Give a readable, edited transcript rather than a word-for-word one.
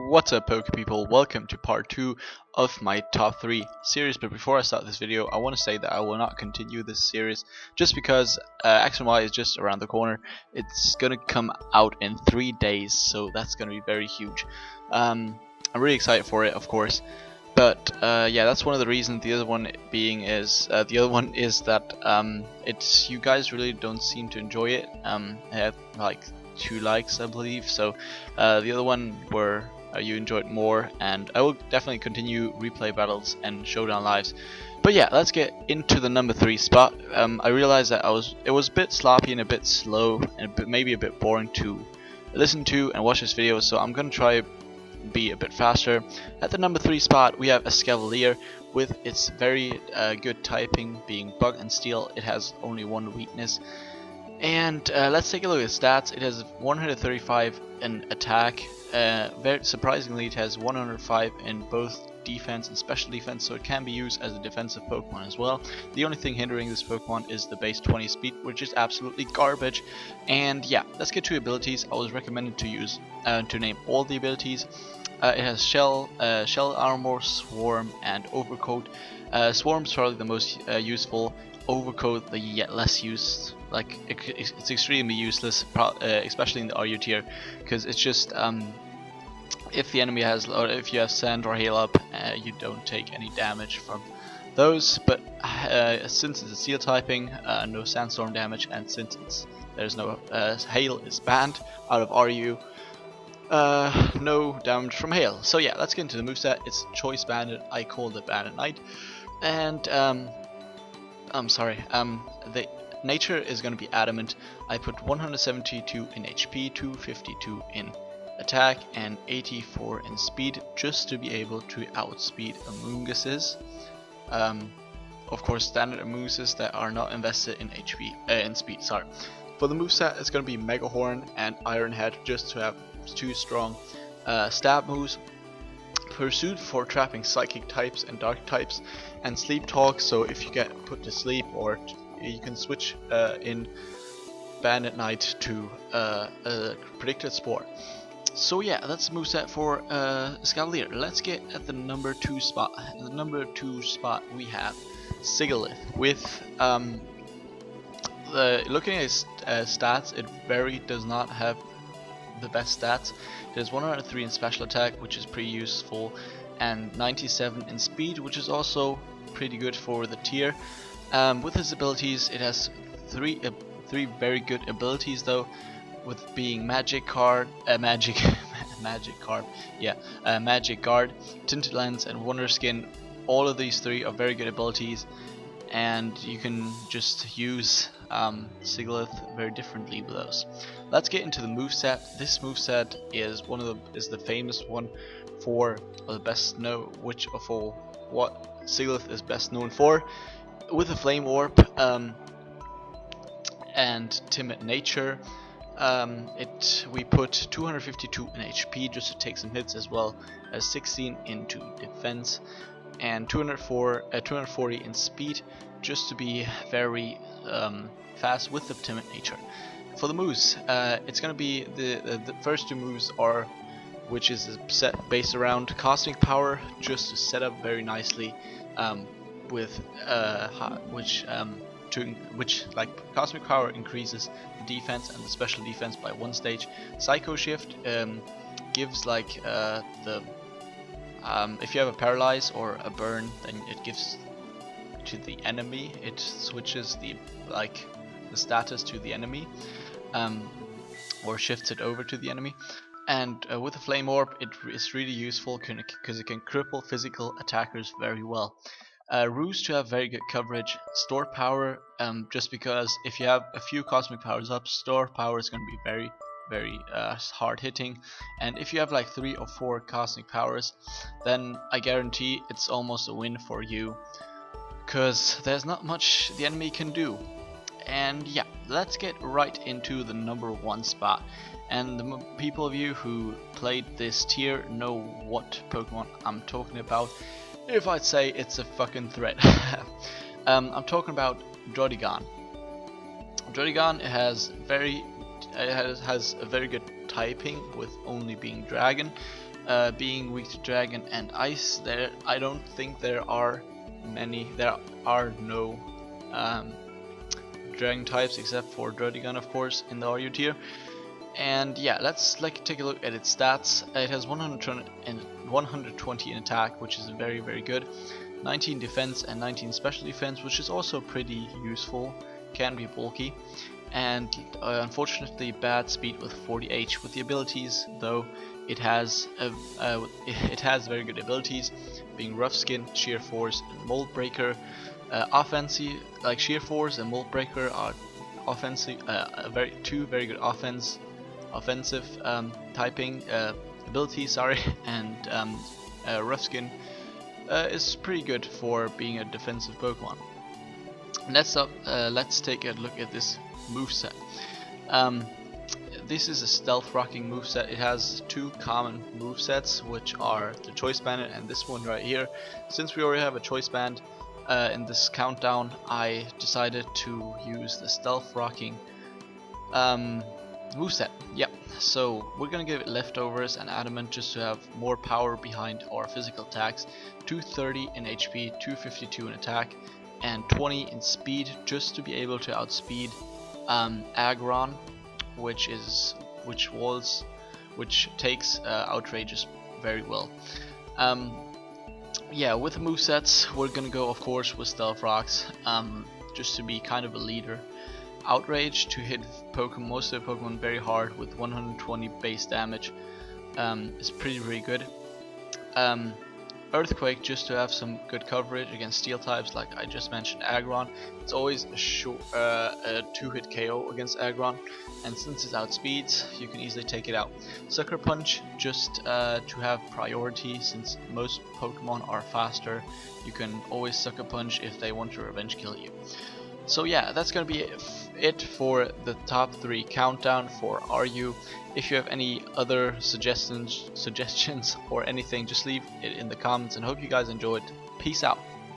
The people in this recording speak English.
What's up, Poke people? Welcome to part 2 of my top 3 series. But before I start this video, I want to say that I will not continue this series just because X and Y is just around the corner. It's gonna come out in 3 days, so that's gonna be very huge. I'm really excited for it, of course. But yeah, that's one of the reasons. The other one is that it's you guys really don't seem to enjoy it. I had like 2 likes, I believe. So the other one were you enjoyed more, and I will definitely continue replay battles and showdown lives. But yeah, let's get into the number 3 spot. I realized that it was a bit sloppy and a bit slow and maybe a bit boring to listen to and watch this video. So I'm gonna try be a bit faster. At the number 3 spot, we have Escavalier with its very good typing, being bug and steel. It has only one weakness. And let's take a look at stats. It has 135 in attack. Very surprisingly, it has 105 in both defense and special defense, so it can be used as a defensive Pokemon as well. The only thing hindering this Pokemon is the base 20 speed, which is absolutely garbage. And yeah, let's get to abilities. I was recommended to use to name all the abilities. It has shell armor, swarm, and overcoat. Swarm's probably the most useful. Overcoat the yet less used. Like it's extremely useless, especially in the RU tier, because it's just if the enemy has, or if you have sand or hail up, you don't take any damage from those. But since it's a steel typing, no sandstorm damage, and since there's no hail is banned out of RU, no damage from hail. So yeah, let's get into the moveset. It's Choice Bandit. I called it Bandit Knight, and I'm sorry. The nature is going to be Adamant. I put 172 in HP, 252 in attack, and 84 in speed, just to be able to outspeed Amoonguses. Of course, standard Amoonguses that are not invested in in speed. Sorry. For the moveset, it's going to be Megahorn and Iron Head, just to have 2 strong stab moves. Pursuit for trapping psychic types and dark types, and Sleep Talk, so if you get put to sleep, or you can switch in Bandit Knight to Predicted Spore. So yeah, that's the moveset for Escavalier. Let's get at the number 2 spot. In the number 2 spot, we have Sigalith with looking at its stats, it does not have the best stats. It has 103 in special attack, which is pretty useful, and 97 in speed, which is also pretty good for the tier. With its abilities, it has three very good abilities though, with being Magic Guard, Tinted Lens, and Wonder Skin. All of these 3 are very good abilities, and you can just use Sigalith very differently with those. Let's get into the moveset. This moveset is the famous one for the best what Sigalith is best known for, with a Flame Orb and Timid Nature. We put 252 in HP just to take some hits, as well as 16 into defense, and 240 in speed, just to be very fast with the Timid Nature. For the moves, it's gonna be the first 2 moves are, which is a set based around Cosmic Power, just to set up very nicely, with which like Cosmic Power increases the defense and the special defense by 1 stage. Psycho Shift gives like if you have a paralyze or a burn, then it gives to the enemy. It switches the status to the enemy, or shifts it over to the enemy. And with the Flame Orb, it is really useful because it can cripple physical attackers very well. Ruse to have very good coverage. Store Power, just because if you have a few Cosmic Powers up, Store Power is going to be very hard hitting. And if you have like 3 or 4 Cosmic Powers, then I guarantee it's almost a win for you, because there's not much the enemy can do. And yeah, let's get right into the number 1 spot. And the people of you who played this tier know what Pokemon I'm talking about. If I'd say it's a fucking threat. I'm talking about Drodigan. Drodigan has a very good typing, with only being dragon. being weak to dragon and ice, I don't think there are no dragon types except for Drodigan, of course, in the RU tier. And yeah, let's take a look at its stats. It has 120 in attack, which is very, very good. 19 defense and 19 special defense, which is also pretty useful. Can be bulky. And unfortunately bad speed with 40 H. With the abilities though, it has very good abilities, being Rough Skin, Sheer Force, and Mold Breaker. Offensive, like Sheer Force and Mold Breaker, are offensive, two very good offensive typing abilities. Sorry, and Rough Skin is pretty good for being a defensive Pokemon. Next up, let's take a look at this moveset. This is a stealth rocking moveset. It has two common movesets, which are the Choice Band and this one right here. Since we already have a Choice Band in this countdown, I decided to use the stealth rocking moveset. Yep, so we're gonna give it leftovers and adamant just to have more power behind our physical attacks. 230 in HP, 252 in attack, and 20 in speed, just to be able to outspeed Aggron, which takes Outrageous very well. Yeah, with the movesets, we're gonna go, of course, with Stealth Rocks, just to be kind of a leader. Outrage to hit most of the Pokemon very hard with 120 base damage is pretty good. Earthquake just to have some good coverage against steel types, like I just mentioned Aggron. It's always a 2-hit KO against Aggron, and since it outspeeds, you can easily take it out. Sucker Punch just to have priority, since most Pokemon are faster. You can always Sucker Punch if they want to revenge kill you. So yeah, that's gonna be it for the top 3 countdown for RU. If you have any other suggestions or anything, just leave it in the comments, and hope you guys enjoyed. Peace out.